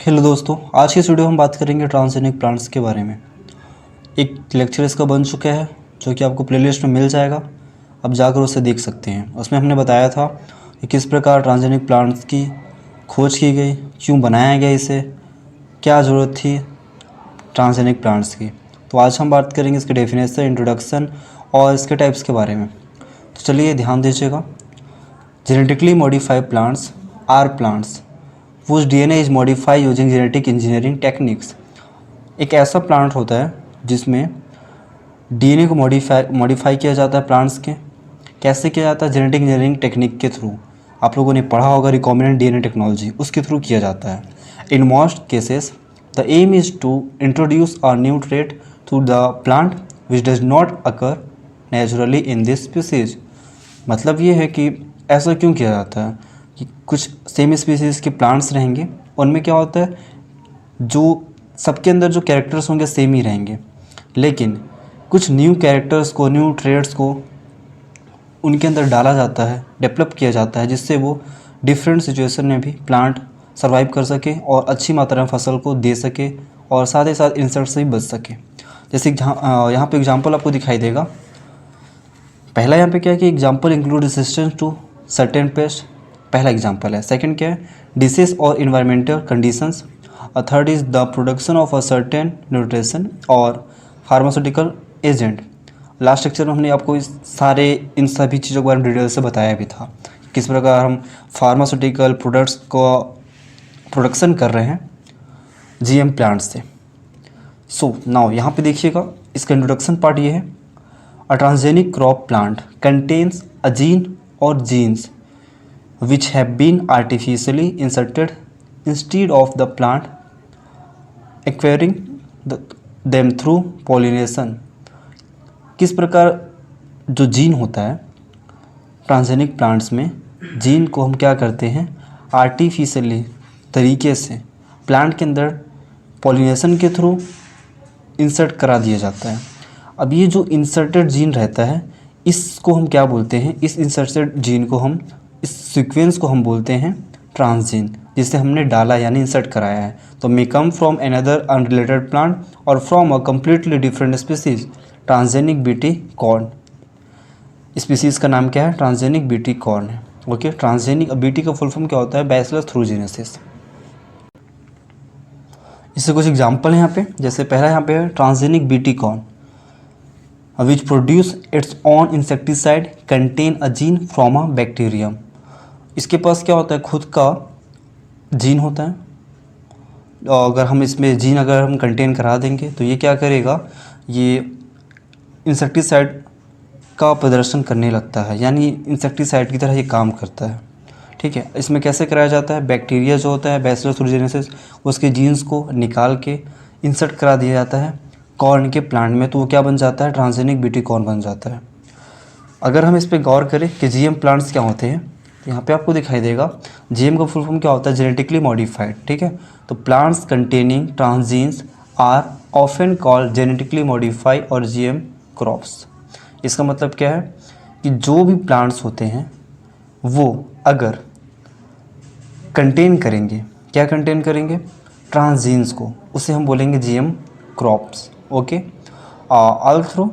Hello दोस्तों, आज की इस वीडियो में हम बात करेंगे ट्रांसजेनिक प्लांट्स के बारे में। एक लेक्चर इसका बन चुका है जो कि आपको प्लेलिस्ट में मिल जाएगा, आप जाकर उसे देख सकते हैं। उसमें हमने बताया था कि किस प्रकार ट्रांसजेनिक प्लांट्स की खोज की गई, क्यों बनाया गया इसे, क्या ज़रूरत थी ट्रांसजेनिक प्लांट्स की। तो आज हम बात करेंगे इसके डेफिनेशन, इंट्रोडक्शन और इसके टाइप्स के बारे में। तो चलिए ध्यान दीजिएगा। Genetically modified plants are plants whose DNA is modified using genetic engineering techniques। एक ऐसा प्लांट होता है जिसमें डीएनए को मॉडिफाई किया जाता है प्लांट्स के। कैसे किया जाता है? जेनेटिक इंजीनियरिंग टेक्निक के थ्रू। आप लोगों ने पढ़ा होगा रिकॉम्बिनेंट डीएनए टेक्नोलॉजी, उसके थ्रू किया जाता है। In most cases the aim is to introduce a new trait to the plant which does not occur naturally in this species. मतलब ये है कि ऐसा क्यों किया जाता है कि कुछ सेम स्पीसीज़ के प्लांट्स रहेंगे, उनमें क्या होता है, जो सबके अंदर जो कैरेक्टर्स होंगे सेम ही रहेंगे, लेकिन कुछ न्यू कैरेक्टर्स को, न्यू ट्रेड्स को उनके अंदर डाला जाता है, डेवलप किया जाता है, जिससे वो डिफरेंट सिचुएशन में भी प्लांट सर्वाइव कर सके और अच्छी मात्रा में फसल को दे सके और साथ ही साथ इंसेक्ट से भी बच सके। जैसे यहाँ पे एग्जाम्पल आपको दिखाई देगा। पहला यहाँ पे क्या है कि example include resistance to certain pest, पहला एग्जाम्पल है। सेकंड क्या है? डिसीज और इन्वायरमेंटल कंडीशंस। और third is the production of a certain nutrition और फार्मास्यूटिकल एजेंट। लास्ट लेक्चर में हमने आपको इन सभी चीज़ों के बारे में डिटेल से बताया भी था, किस प्रकार हम फार्मास्यूटिकल प्रोडक्ट्स को प्रोडक्शन कर रहे हैं जीएम प्लांट से। सो नाउ यहाँ पे देखिएगा, इसका इंट्रोडक्शन पार्ट ये है। अ transgenic crop plant contains a gene और jeans which have been artificially inserted instead of the plant acquiring them through pollination। किस प्रकार जो जीन होता है ट्रांसजेनिक प्लांट्स में, जीन को हम क्या करते हैं, आर्टिफिशियली तरीके से प्लांट के अंदर पॉलिनेशन के थ्रू इंसर्ट करा दिया जाता है। अब ये जो इंसर्टेड जीन रहता है, इसको हम क्या बोलते हैं, इस इंसर्टेड जीन को हम, इस सीक्वेंस को हम बोलते हैं ट्रांसजीन, जिसे हमने डाला यानी इंसर्ट कराया है। तो may come from another unrelated plant और from a completely different species. Transgenic Bt corn, species का नाम क्या है? ट्रांसजेनिक बीटी कॉर्न है। ओके, ट्रांसजेनिक बीटी का फुल फॉर्म क्या होता है? Bacillus thuringiensis. इससे कुछ एग्जाम्पल है यहाँ पे। जैसे पहला यहाँ पे है transgenic Bt corn which produce its own insecticide contain a gene from a bacterium। इसके पास क्या होता है? खुद का जीन होता है। अगर हम इसमें जीन अगर हम कंटेन करा देंगे तो ये क्या करेगा, ये इंसेक्टिसाइड का प्रदर्शन करने लगता है, यानी इंसेक्टिसाइड की तरह ये काम करता है। ठीक है, इसमें कैसे कराया जाता है? बैक्टीरिया जो होता है बैसिलस थ्रूजेनेसिस, उसके जीन्स को निकाल के इंसर्ट करा दिया जाता है कॉर्न के प्लांट में, तो वो क्या बन जाता है? ट्रांसजेनिक बीटी कॉर्न बन जाता है। अगर हम इस पर गौर करें कि जीएम प्लांट्स क्या होते हैं, तो यहाँ पे आपको दिखाई देगा जीएम का फुल फॉर्म क्या होता है? Genetically modified. ठीक है, तो plants containing transgenes are often called genetically modified or GM crops. इसका मतलब क्या है कि जो भी प्लांट्स होते हैं वो अगर कंटेन करेंगे, क्या कंटेन करेंगे? ट्रांसजीन्स को, उसे हम बोलेंगे GM crops. Okay, although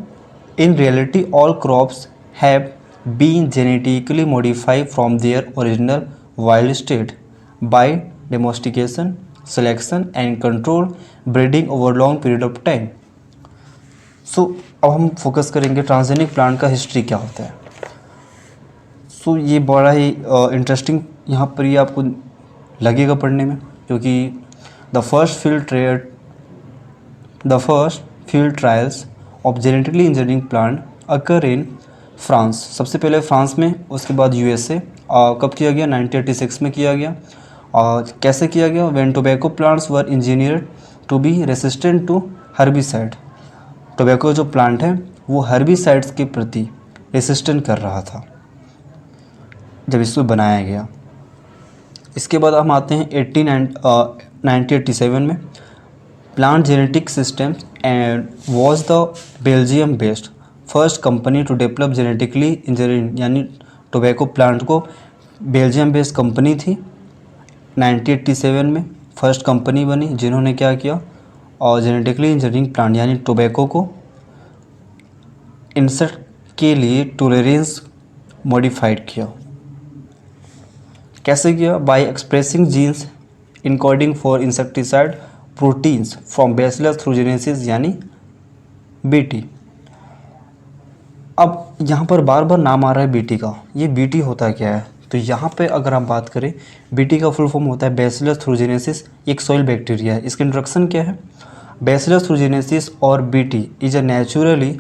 in reality all crops have been genetically modified from their original wild state by domestication, selection and controlled breeding over long period of time। सो अब हम फोकस करेंगे ट्रांसजेनिक प्लांट का history क्या होता है। सो ये बड़ा ही interesting यहाँ पर ये आपको लगेगा पढ़ने में, क्योंकि the first field trials of genetically engineering plant occur in France. सबसे पहले फ्रांस में, उसके बाद यूएसए। कब किया गया? 1986 में किया गया। और कैसे किया गया? When tobacco plants were engineered to be resistant to herbicide. Tobacco जो प्लांट है वो हर्बिसाइड्स के प्रति रेसिस्टेंट कर रहा था जब इसको बनाया गया। इसके बाद हम आते हैं 1987 में। Plant genetic systems and was the Belgium based first company to develop genetically engineering, यानी टोबैको प्लांट को बेल्जियम बेस्ड कंपनी थी 1987 में फर्स्ट कंपनी बनी जिन्होंने क्या किया, और जेनेटिकली इंजीनियरिंग प्लांट यानी टोबैको को इंसेक्ट के लिए टॉलरेंस मॉडिफाइड किया। कैसे किया? By expressing genes encoding for insecticide proteins from bacillus thuringiensis यानी बीटी। अब यहाँ पर बार बार नाम आ रहा है बीटी का, ये बीटी होता क्या है? तो यहाँ पे अगर हम बात करें, बीटी का फुल फॉर्म होता है बैसिलस थ्रूजेनेसिस, एक सॉइल बैक्टीरिया है। इसका इंट्रोडक्शन क्या है? बैसिलस थ्रूजेनेसिस और BT is a naturally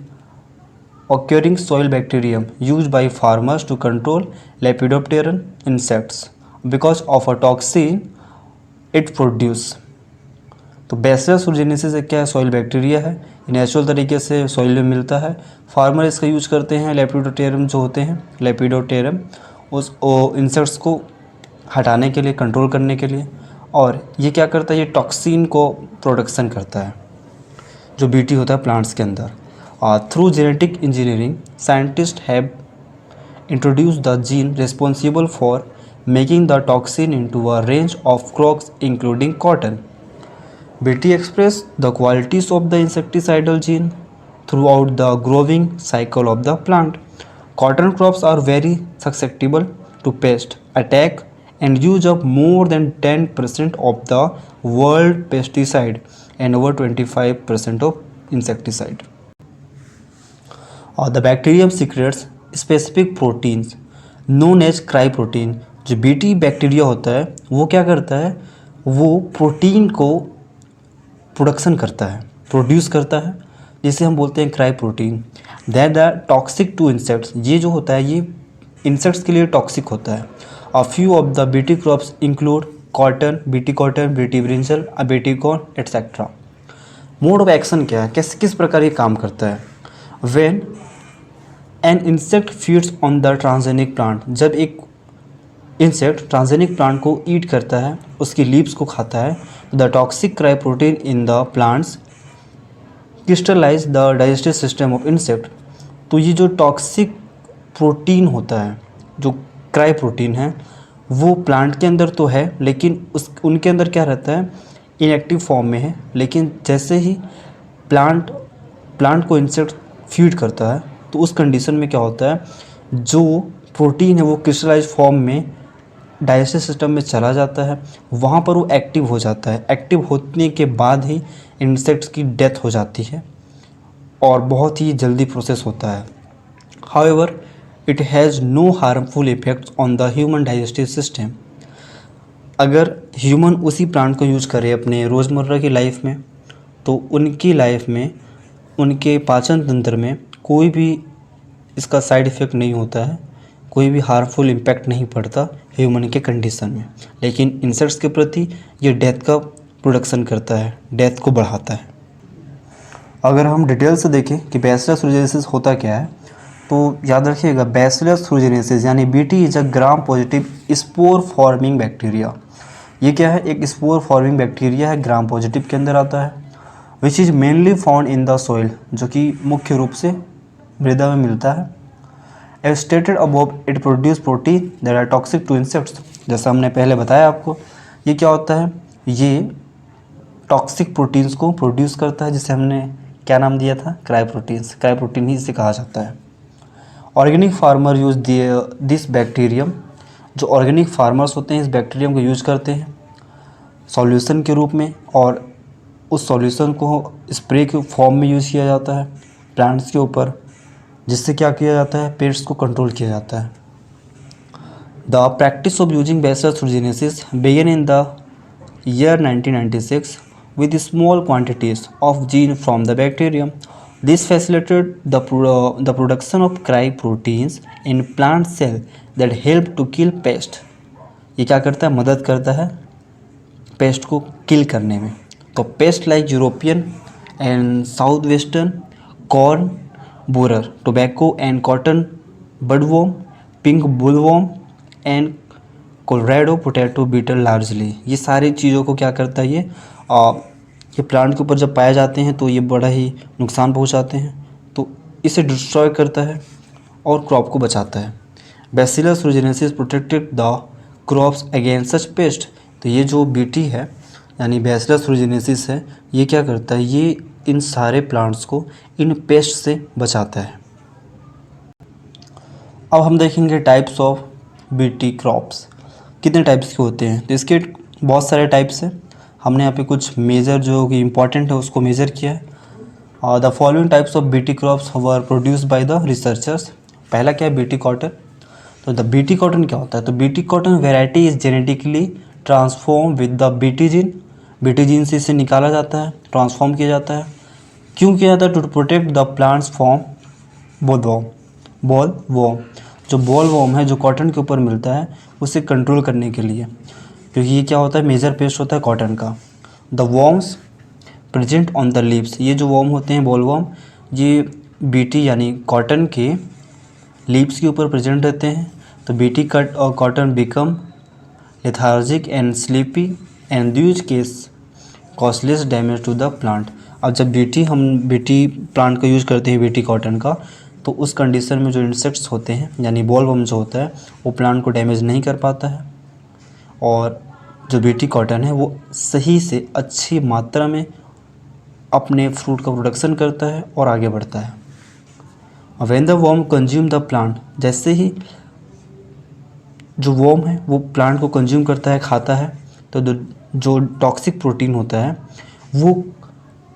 occurring soil bacterium used by farmers to control lepidopteran insects because of a toxin it produce। तो बैसिलस थ्रूजेनेसिस एक क्या है? सॉइल बैक्टीरिया है, नेचुरल तरीके से सॉइल में मिलता है। फार्मर इसका यूज करते हैं लेपिडोप्टेरम जो होते हैं, लेपिडोप्टेरम उस इंसेक्ट्स को हटाने के लिए, कंट्रोल करने के लिए। और ये क्या करता है? ये टॉक्सिन को प्रोडक्शन करता है जो बीटी होता है प्लांट्स के अंदर। Through genetic engineering scientist have introduce the gene responsible for making the toxin into a range of crops including cotton. BT express the qualities of the insecticidal gene throughout the growing cycle of the plant. Cotton crops are very susceptible to pest attack and use up more than 10% of the world pesticide and over 25% of insecticide. The bacterium secretes specific proteins known as cryprotein। जो BT bacteria होता है वो क्या करता है? वो protein को production करता है, प्रोड्यूस करता है, जिसे हम बोलते हैं cry protein. That the toxic to insects, ये जो होता है ये इंसेक्ट्स के लिए टॉक्सिक होता है। A few of the BT crops include cotton, BT brinjal, BT corn etcetera. Mode of action क्या है? किस प्रकार ये काम करता है? When an insect feeds on the transgenic plant, जब एक इंसेक्ट ट्रांसजेनिक प्लांट को ईट करता है, उसकी लीव्स को खाता है, the toxic cry protein in the plants crystallize the digestive system of insect. तो ये जो टॉक्सिक प्रोटीन होता है, जो क्राई प्रोटीन है, वो प्लांट के अंदर तो है लेकिन उनके अंदर क्या रहता है? इनएक्टिव फॉर्म में है। लेकिन जैसे ही प्लांट को इंसेक्ट फीड करता है तो उस कंडीशन में क्या होता है? जो प्रोटीन है वो क्रिस्टलाइज फॉर्म में डाइजेस्टिव सिस्टम में चला जाता है, वहाँ पर वो एक्टिव हो जाता है। एक्टिव होने के बाद ही इंसेक्ट्स की डेथ हो जाती है और बहुत ही जल्दी प्रोसेस होता है। However it has no harmful effects on the human digestive system. अगर ह्यूमन उसी प्लांट को यूज करे अपने रोज़मर्रा की लाइफ में, तो उनकी लाइफ में, उनके पाचन तंत्र में कोई भी इसका साइड इफ़ेक्ट नहीं होता है, कोई भी हार्मफुल इम्पैक्ट नहीं पड़ता ह्यूमन के कंडीशन में। लेकिन इंसेक्ट्स के प्रति ये डेथ का प्रोडक्शन करता है, डेथ को बढ़ाता है। अगर हम डिटेल से देखें कि बैसिलस थ्रूजेनेसिस होता क्या है, तो याद रखिएगा बैसिलस थ्रूजेनेसिस यानी BT is a gram positive spore forming bacteria. ये क्या है? एक स्पोर फॉर्मिंग बैक्टीरिया है, ग्राम पॉजिटिव के अंदर आता है। Which is mainly found in the soil, जो कि मुख्य रूप से मृदा में मिलता है। As stated above it produce protein that are toxic to insects. जैसा हमने पहले बताया आपको, ये क्या होता है? ये टॉक्सिक प्रोटीन्स को प्रोड्यूस करता है, जिसे हमने क्या नाम दिया था? Cry proteins. क्राई प्रोटीन ही इसे कहा जाता है। Organic farmer use this bacterium, जो ऑर्गेनिक फार्मर्स होते हैं इस बैक्टीरियम को यूज करते हैं सॉल्यूशन के रूप में, और उस सॉल्यूशन को स्प्रे के फॉर्म में यूज़ किया जाता है प्लांट्स के ऊपर, जिससे क्या किया जाता है? पेस्ट को कंट्रोल किया जाता है। The practice of using bacillus thuringiensis began in the year 1996 with small quantities of gene from the bacterium. This facilitated the production of cry proteins in plant cell that help to kill pest. ये क्या करता है? मदद करता है paste को किल करने में। तो pest like European and south western corn borer, tobacco and cotton budworm, pink bollworm and Colorado potato beetle largely, ये सारी चीज़ों को क्या करता है? ये प्लांट के ऊपर जब पाए जाते हैं तो ये बड़ा ही नुकसान पहुंचाते हैं, तो इसे डिस्ट्रॉय करता है और क्रॉप को बचाता है। Bacillus thuringiensis protected the crops against such pest. तो ये जो बीटी है यानी बैसिलस thuringiensis है, ये क्या करता है, ये इन सारे प्लांट्स को इन पेस्ट से बचाता है। अब हम देखेंगे टाइप्स ऑफ बीटी क्रॉप्स कितने टाइप्स के होते हैं। तो इसके बहुत सारे टाइप्स हैं, हमने यहाँ पे कुछ मेजर जो कि इम्पॉर्टेंट है उसको मेजर किया है। The following types of BT crops were produced by the researchers. पहला क्या है, बीटी कॉटन। तो द बीटी कॉटन क्या होता है, तो BT cotton variety is genetically transform with the BT gene. BT gene से इसे निकाला जाता है, ट्रांसफॉर्म किया जाता है। क्यों किया जाता है, to protect the plants from bollworm. जो बॉल वॉर्म है जो कॉटन के ऊपर मिलता है उसे कंट्रोल करने के लिए, क्योंकि ये क्या होता है, मेजर पेस्ट होता है कॉटन का। The worms present on the leaves, ये जो वॉर्म होते हैं बॉल वॉर्म, ये बीटी यानी कॉटन के लीव्स के ऊपर प्रेजेंट रहते हैं। तो बीटी कट और cotton become lethargic and sleepy and dues case costless damage to the plant. अब जब हम बीटी प्लांट का यूज़ करते हैं बीटी कॉटन का, तो उस कंडीशन में जो इंसेक्ट्स होते हैं यानी बॉल वर्म जो होता है वो प्लांट को डैमेज नहीं कर पाता है, और जो बीटी कॉटन है वो सही से अच्छी मात्रा में अपने फ्रूट का प्रोडक्शन करता है और आगे बढ़ता है। When the worm consume the plant, जैसे ही जो वर्म है वो प्लांट को कंज्यूम करता है, खाता है, तो जो टॉक्सिक प्रोटीन होता है वो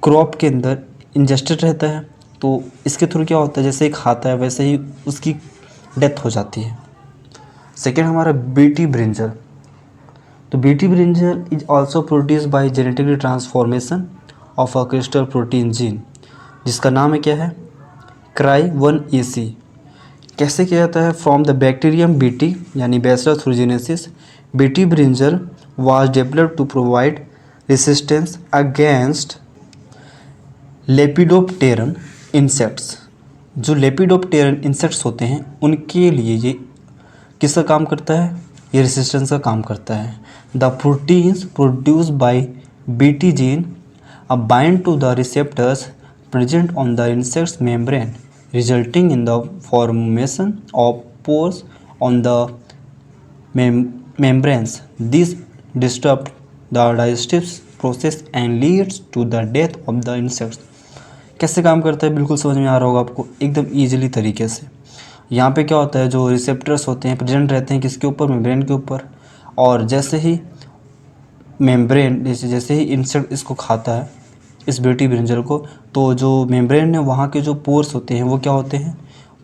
क्रॉप के अंदर इंजेस्टेड रहता है। तो इसके थ्रू क्या होता है, जैसे ही खाता है वैसे ही उसकी डेथ हो जाती है। सेकेंड हमारा बीटी ब्रिंजल। तो BT brinjal is also produce by genetically transformation of a crystal protein gene, जिसका नाम है क्या है, CRY1AC। कैसे किया जाता है, फ्रॉम द बैक्टीरियम बीटी यानी bacillus thuringiensis, BT brinjal was developed to provide resistance against lepidopteran insects. जो लेपिडोप्टेरन इंसेक्ट्स होते हैं उनके लिए ये किसका काम करता है, ये रेसिस्टेंस का काम करता है। The proteins produced by BT gene bind to the receptors present on the insects membrane, resulting in the formation of pores on the membranes. This disrupts the digestive process and leads to the death of the insects. कैसे काम करता है, बिल्कुल समझ में आ रहा होगा आपको एकदम ईजिली तरीके से। यहाँ पे क्या होता है, जो रिसेप्टर्स होते हैं प्रेजेंट रहते हैं किसके ऊपर, मेम्ब्रेन के ऊपर, और जैसे ही मेम्ब्रेन जैसे ही इंसेक्ट इसको खाता है इस बीटी ब्रिंजल को, तो जो मेम्ब्रेन है वहाँ के जो पोर्स होते हैं वो क्या होते हैं,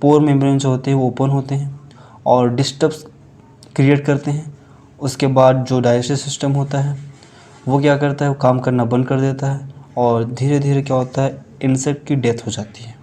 पोर मेम्ब्रेन जो होते हैं वो ओपन होते हैं और डिस्टर्ब्स क्रिएट करते हैं। उसके बाद जो डाइजेस्टिव सिस्टम होता है वो क्या करता है, वो काम करना बंद कर देता है और धीरे धीरे क्या होता है, इंसेक्ट की डेथ हो जाती है।